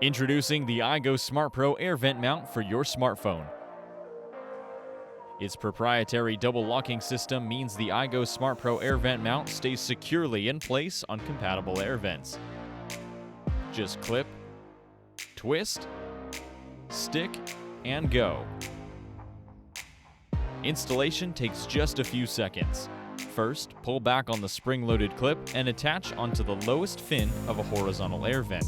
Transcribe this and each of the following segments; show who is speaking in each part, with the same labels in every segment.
Speaker 1: Introducing the iGoSmart-Pro AirVent mount for your smartphone. Its proprietary double locking system means the iGoSmart-Pro AirVent mount stays securely in place on compatible air vents. Just clip, twist, stick, and go. Installation takes just a few seconds. First, pull back on the spring-loaded clip and attach onto the lowest fin of a horizontal air vent.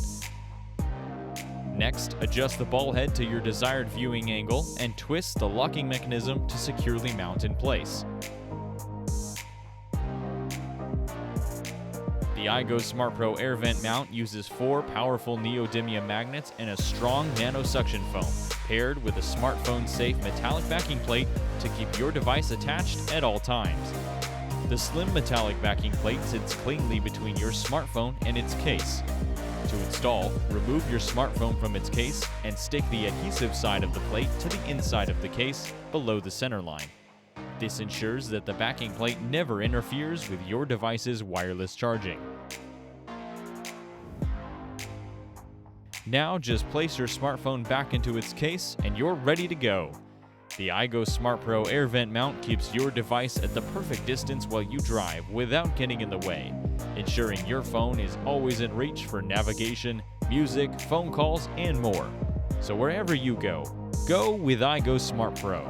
Speaker 1: Next, adjust the ball head to your desired viewing angle and twist the locking mechanism to securely mount in place. The iGoSmart-Pro AirVent mount uses 4 powerful neodymium magnets and a strong nano-suction foam, paired with a smartphone-safe metallic backing plate to keep your device attached at all times. The slim metallic backing plate sits cleanly between your smartphone and its case. To install, remove your smartphone from its case and stick the adhesive side of the plate to the inside of the case below the center line. This ensures that the backing plate never interferes with your device's wireless charging. Now just place your smartphone back into its case and you're ready to go. The iGoSmart-Pro AirVent mount keeps your device at the perfect distance while you drive without getting in the way, ensuring your phone is always in reach for navigation, music, phone calls, and more. So wherever you go, go with iGoSmart-Pro.